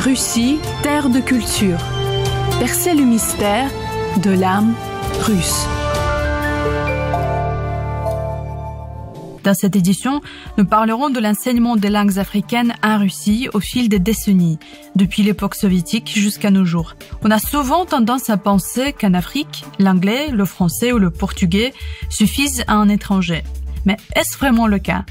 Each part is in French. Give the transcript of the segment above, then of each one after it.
Russie, terre de culture. Percez le mystère de l'âme russe. Dans cette édition, nous parlerons de l'enseignement des langues africaines en Russie au fil des décennies, depuis l'époque soviétique jusqu'à nos jours. On a souvent tendance à penser qu'en Afrique, l'anglais, le français ou le portugais suffisent à un étranger. Mais est-ce vraiment le cas ?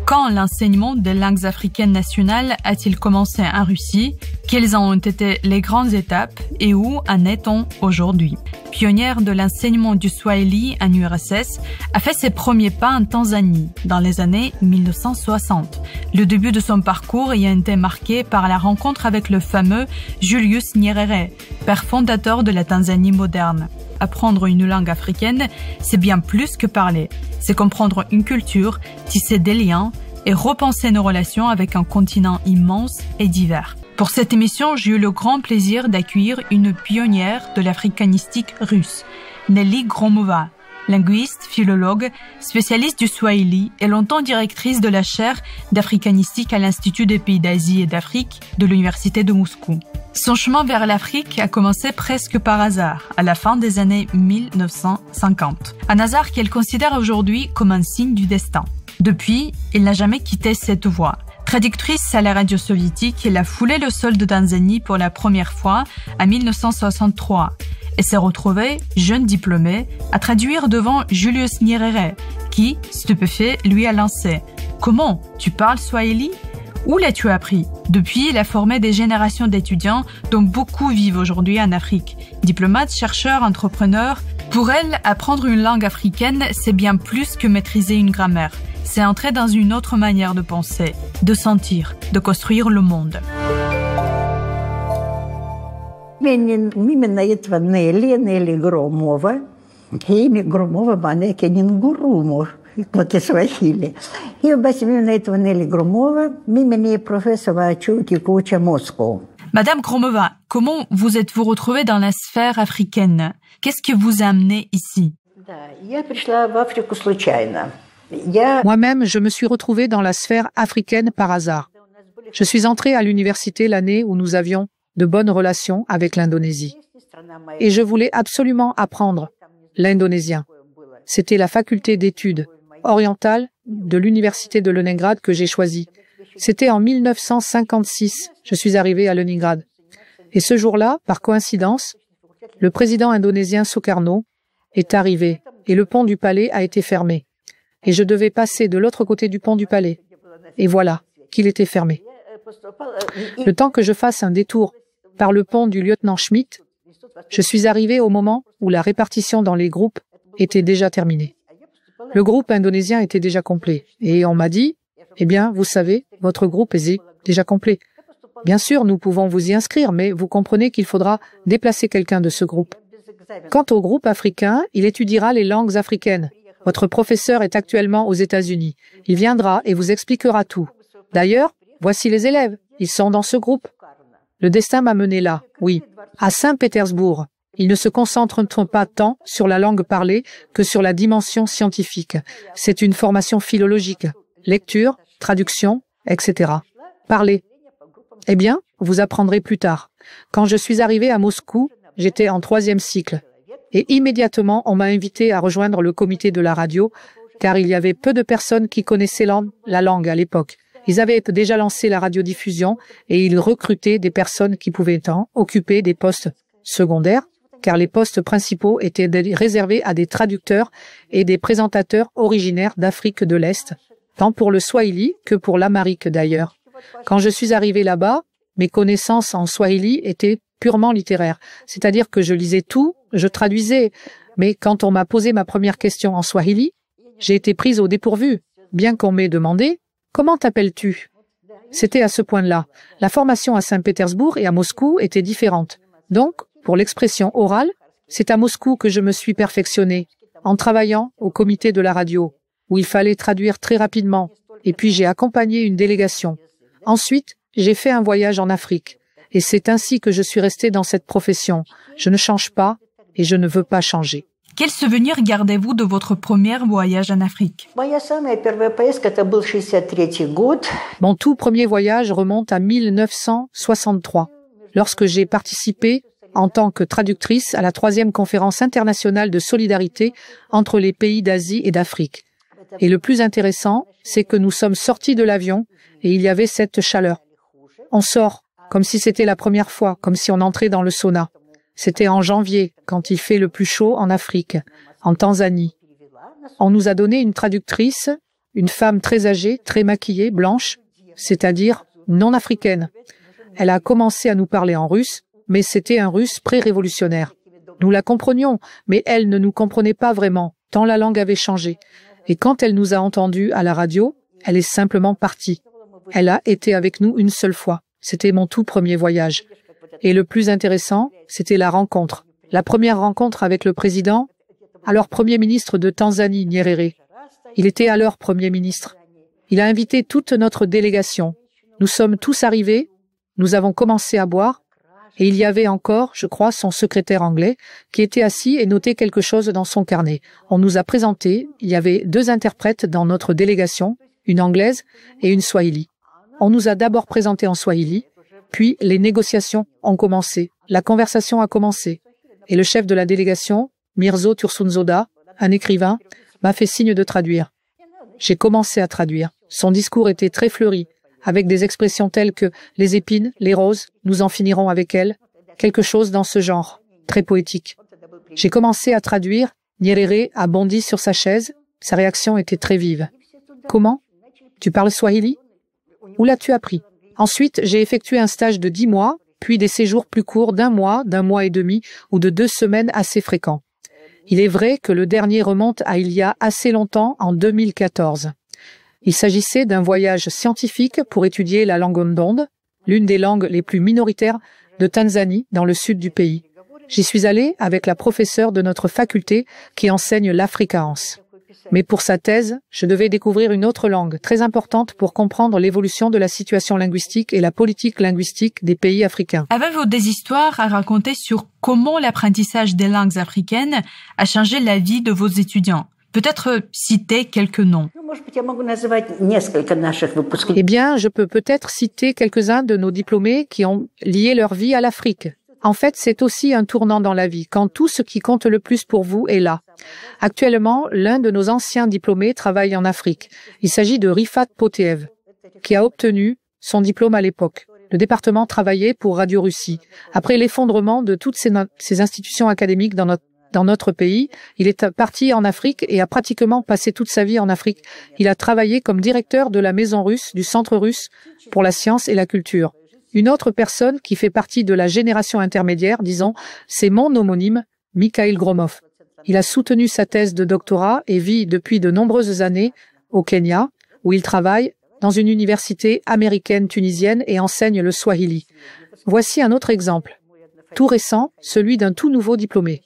Quand l'enseignement des langues africaines nationales a-t-il commencé en Russie? Quelles ont été les grandes étapes et où en est-on aujourd'hui? Pionnière de l'enseignement du Swahili en URSS, a fait ses premiers pas en Tanzanie dans les années 1960. Le début de son parcours ayant été marqué par la rencontre avec le fameux Julius Nyerere, père fondateur de la Tanzanie moderne. Apprendre une langue africaine, c'est bien plus que parler. C'est comprendre une culture, tisser des liens et repenser nos relations avec un continent immense et divers. Pour cette émission, j'ai eu le grand plaisir d'accueillir une pionnière de l'africanistique russe, Nelly Gromova, linguiste, philologue, spécialiste du Swahili et longtemps directrice de la chaire d'africanistique à l'Institut des pays d'Asie et d'Afrique de l'Université de Moscou. Son chemin vers l'Afrique a commencé presque par hasard, à la fin des années 1950. Un hasard qu'elle considère aujourd'hui comme un signe du destin. Depuis, elle n'a jamais quitté cette voie. Traductrice à la radio soviétique, elle a foulé le sol de Tanzanie pour la première fois en 1963 et s'est retrouvée, jeune diplômée, à traduire devant Julius Nyerere, qui, stupéfait, lui a lancé « Comment ? Tu parles Swahili ? Où l'as-tu appris ?» Depuis, elle a formé des générations d'étudiants dont beaucoup vivent aujourd'hui en Afrique. Diplomates, chercheurs, entrepreneurs. Pour elle, apprendre une langue africaine, c'est bien plus que maîtriser une grammaire. C'est entrer dans une autre manière de penser, de sentir, de construire le monde. Именно этого Нелли Громова, имя Громова бане Кенингурумов, по-кисвахили. И бas именно этого Нелли Громова, имени профессора Чуки Куча Москва. Madame Gromova, comment vous êtes-vous retrouvée dans la sphère africaine? Qu'est-ce qui vous a amené ici? Moi-même, je me suis retrouvée dans la sphère africaine par hasard. Je suis entrée à l'université l'année où nous avions de bonnes relations avec l'Indonésie. Et je voulais absolument apprendre l'indonésien. C'était la faculté d'études orientales de l'université de Leningrad que j'ai choisie. C'était en 1956, je suis arrivée à Leningrad. Et ce jour-là, par coïncidence, le président indonésien Sukarno est arrivé et le pont du palais a été fermé. Et je devais passer de l'autre côté du pont du palais. Et voilà qu'il était fermé. Le temps que je fasse un détour par le pont du lieutenant Schmidt, je suis arrivé au moment où la répartition dans les groupes était déjà terminée. Le groupe indonésien était déjà complet. Et on m'a dit, eh bien, vous savez, votre groupe est déjà complet. Bien sûr, nous pouvons vous y inscrire, mais vous comprenez qu'il faudra déplacer quelqu'un de ce groupe. Quant au groupe africain, il étudiera les langues africaines. Votre professeur est actuellement aux États-Unis. Il viendra et vous expliquera tout. D'ailleurs, voici les élèves. Ils sont dans ce groupe. Le destin m'a mené là, oui, à Saint-Pétersbourg. Ils ne se concentrent pas tant sur la langue parlée que sur la dimension scientifique. C'est une formation philologique. Lecture, traduction, etc. Parler. Eh bien, vous apprendrez plus tard. Quand je suis arrivée à Moscou, j'étais en 3e cycle. Et immédiatement, on m'a invité à rejoindre le comité de la radio, car il y avait peu de personnes qui connaissaient la langue à l'époque. Ils avaient déjà lancé la radiodiffusion et ils recrutaient des personnes qui pouvaient occuper des postes secondaires, car les postes principaux étaient réservés à des traducteurs et des présentateurs originaires d'Afrique de l'Est, tant pour le Swahili que pour l'amharique d'ailleurs. Quand je suis arrivé là-bas, mes connaissances en Swahili étaient purement littéraires, c'est-à-dire que je lisais tout, je traduisais, mais quand on m'a posé ma première question en Swahili, j'ai été prise au dépourvu, bien qu'on m'ait demandé « Comment t'appelles-tu » C'était à ce point-là. La formation à Saint-Pétersbourg et à Moscou était différente. Donc, pour l'expression orale, c'est à Moscou que je me suis perfectionnée, en travaillant au comité de la radio, où il fallait traduire très rapidement, et puis j'ai accompagné une délégation. Ensuite, j'ai fait un voyage en Afrique, et c'est ainsi que je suis restée dans cette profession. Je ne change pas, et je ne veux pas changer. Quel souvenir gardez-vous de votre premier voyage en Afrique? Mon tout premier voyage remonte à 1963, lorsque j'ai participé en tant que traductrice à la 3e conférence internationale de solidarité entre les pays d'Asie et d'Afrique. Et le plus intéressant, c'est que nous sommes sortis de l'avion et il y avait cette chaleur. On sort comme si c'était la première fois, comme si on entrait dans le sauna. C'était en janvier, quand il fait le plus chaud en Afrique, en Tanzanie. On nous a donné une traductrice, une femme très âgée, très maquillée, blanche, c'est-à-dire non africaine. Elle a commencé à nous parler en russe, mais c'était un russe pré-révolutionnaire. Nous la comprenions, mais elle ne nous comprenait pas vraiment, tant la langue avait changé. Et quand elle nous a entendus à la radio, elle est simplement partie. Elle a été avec nous une seule fois. C'était mon tout premier voyage. Et le plus intéressant, c'était la rencontre. La première rencontre avec le président, alors Premier ministre de Tanzanie, Nyerere. Il était alors Premier ministre. Il a invité toute notre délégation. Nous sommes tous arrivés, nous avons commencé à boire, et il y avait encore, je crois, son secrétaire anglais, qui était assis et notait quelque chose dans son carnet. On nous a présenté, il y avait 2 interprètes dans notre délégation, une anglaise et une swahili. On nous a d'abord présenté en swahili, puis les négociations ont commencé, la conversation a commencé, et le chef de la délégation, Mirzo Tursunzoda, un écrivain, m'a fait signe de traduire. J'ai commencé à traduire. Son discours était très fleuri, avec des expressions telles que « les épines, les roses, nous en finirons avec elles », quelque chose dans ce genre, très poétique. J'ai commencé à traduire, Nyerere a bondi sur sa chaise, sa réaction était très vive. « Comment? Tu parles swahili? Où l'as-tu appris? » Ensuite, j'ai effectué un stage de 10 mois, puis des séjours plus courts d'1 mois, d'1 mois et demi ou de 2 semaines assez fréquents. Il est vrai que le dernier remonte à il y a assez longtemps, en 2014. Il s'agissait d'un voyage scientifique pour étudier la langue Ndonde, l'une des langues les plus minoritaires de Tanzanie, dans le sud du pays. J'y suis allée avec la professeure de notre faculté qui enseigne l'afrikaans. Mais pour sa thèse, je devais découvrir une autre langue très importante pour comprendre l'évolution de la situation linguistique et la politique linguistique des pays africains. Avez-vous des histoires à raconter sur comment l'apprentissage des langues africaines a changé la vie de vos étudiants? Peut-être citer quelques noms. Eh bien, je peux peut-être citer quelques-uns de nos diplômés qui ont lié leur vie à l'Afrique. En fait, c'est aussi un tournant dans la vie, quand tout ce qui compte le plus pour vous est là. Actuellement, l'un de nos anciens diplômés travaille en Afrique. Il s'agit de Rifat Poteev, qui a obtenu son diplôme à l'époque. Le département travaillait pour Radio Russie. Après l'effondrement de toutes ces institutions académiques dans notre pays, il est parti en Afrique et a pratiquement passé toute sa vie en Afrique. Il a travaillé comme directeur de la Maison russe, du Centre russe pour la science et la culture. Une autre personne qui fait partie de la génération intermédiaire, disons, c'est mon homonyme, Mikhail Gromov. Il a soutenu sa thèse de doctorat et vit depuis de nombreuses années au Kenya, où il travaille dans une université américaine tunisienne et enseigne le swahili. Voici un autre exemple, tout récent, celui d'un tout nouveau diplômé.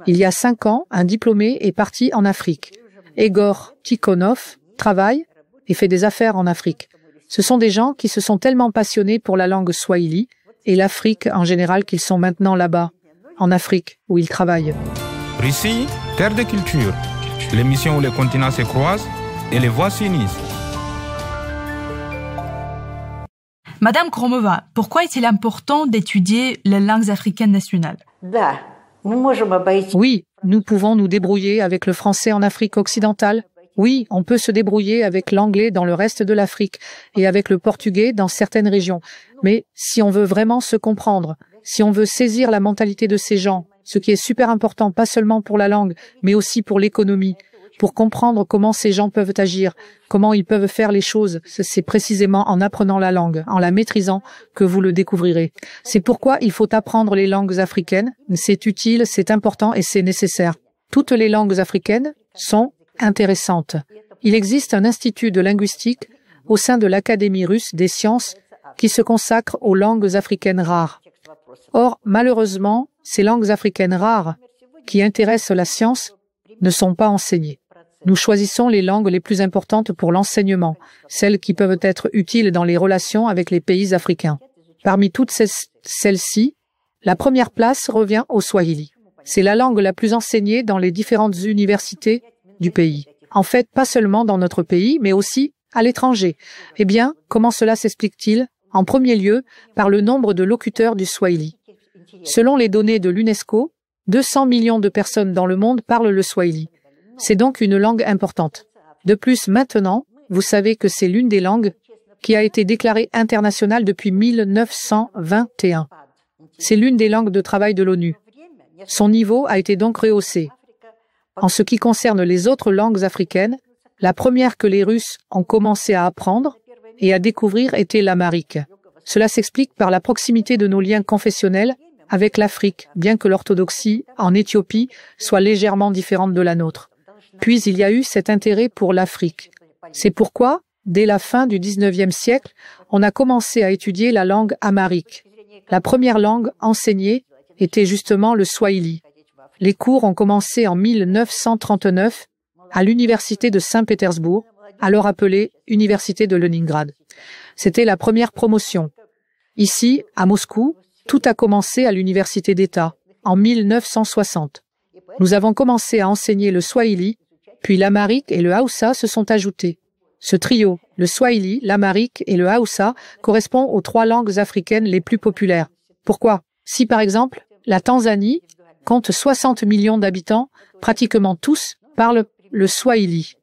Il y a 5 ans, un diplômé est parti en Afrique. Egor Tikhonov travaille et fait des affaires en Afrique. Ce sont des gens qui se sont tellement passionnés pour la langue swahili et l'Afrique en général qu'ils sont maintenant là-bas, en Afrique, où ils travaillent. Russie, terre de culture, l'émission où les continents se croisent et les voix s'unissent. Madame Gromova, pourquoi est-il important d'étudier les langues africaines nationales? Oui, nous pouvons nous débrouiller avec le français en Afrique occidentale. Oui, on peut se débrouiller avec l'anglais dans le reste de l'Afrique et avec le portugais dans certaines régions. Mais si on veut vraiment se comprendre, si on veut saisir la mentalité de ces gens, ce qui est super important, pas seulement pour la langue, mais aussi pour l'économie, pour comprendre comment ces gens peuvent agir, comment ils peuvent faire les choses, c'est précisément en apprenant la langue, en la maîtrisant, que vous le découvrirez. C'est pourquoi il faut apprendre les langues africaines. C'est utile, c'est important et c'est nécessaire. Toutes les langues africaines sont intéressante. Il existe un institut de linguistique au sein de l'Académie russe des sciences qui se consacre aux langues africaines rares. Or, malheureusement, ces langues africaines rares qui intéressent la science ne sont pas enseignées. Nous choisissons les langues les plus importantes pour l'enseignement, celles qui peuvent être utiles dans les relations avec les pays africains. Parmi toutes celles-ci, la première place revient au swahili. C'est la langue la plus enseignée dans les différentes universités du pays. En fait, pas seulement dans notre pays, mais aussi à l'étranger. Eh bien, comment cela s'explique-t-il? En premier lieu, par le nombre de locuteurs du swahili. Selon les données de l'UNESCO, 200 millions de personnes dans le monde parlent le swahili. C'est donc une langue importante. De plus, maintenant, vous savez que c'est l'une des langues qui a été déclarée internationale depuis 1921. C'est l'une des langues de travail de l'ONU. Son niveau a été donc rehaussé. En ce qui concerne les autres langues africaines, la première que les Russes ont commencé à apprendre et à découvrir était l'amharique. Cela s'explique par la proximité de nos liens confessionnels avec l'Afrique, bien que l'orthodoxie en Éthiopie soit légèrement différente de la nôtre. Puis il y a eu cet intérêt pour l'Afrique. C'est pourquoi, dès la fin du XIXe siècle, on a commencé à étudier la langue amharique. La première langue enseignée était justement le swahili. Les cours ont commencé en 1939 à l'université de Saint-Pétersbourg, alors appelée Université de Leningrad. C'était la première promotion. Ici, à Moscou, tout a commencé à l'université d'État, en 1960. Nous avons commencé à enseigner le swahili, puis l'amharique et le haoussa se sont ajoutés. Ce trio, le swahili, l'amharique et le haoussa, correspond aux 3 langues africaines les plus populaires. Pourquoi? Si par exemple, la Tanzanie compte 60 millions d'habitants, pratiquement tous parlent le swahili.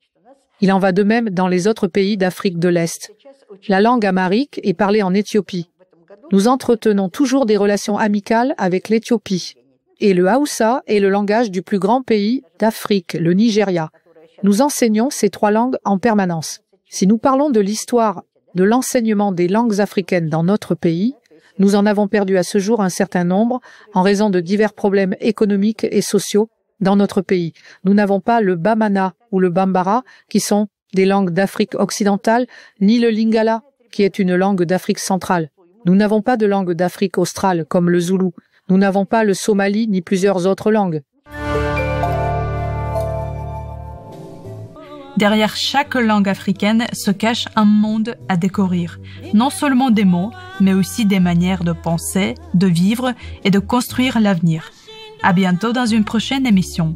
Il en va de même dans les autres pays d'Afrique de l'Est. La langue amharique est parlée en Éthiopie. Nous entretenons toujours des relations amicales avec l'Éthiopie. Et le haoussa est le langage du plus grand pays d'Afrique, le Nigeria. Nous enseignons ces 3 langues en permanence. Si nous parlons de l'histoire de l'enseignement des langues africaines dans notre pays, nous en avons perdu à ce jour un certain nombre en raison de divers problèmes économiques et sociaux dans notre pays. Nous n'avons pas le bamana ou le bambara, qui sont des langues d'Afrique occidentale, ni le lingala, qui est une langue d'Afrique centrale. Nous n'avons pas de langue d'Afrique australe, comme le zoulou. Nous n'avons pas le somali, ni plusieurs autres langues. Derrière chaque langue africaine se cache un monde à découvrir. Non seulement des mots, mais aussi des manières de penser, de vivre et de construire l'avenir. À bientôt dans une prochaine émission.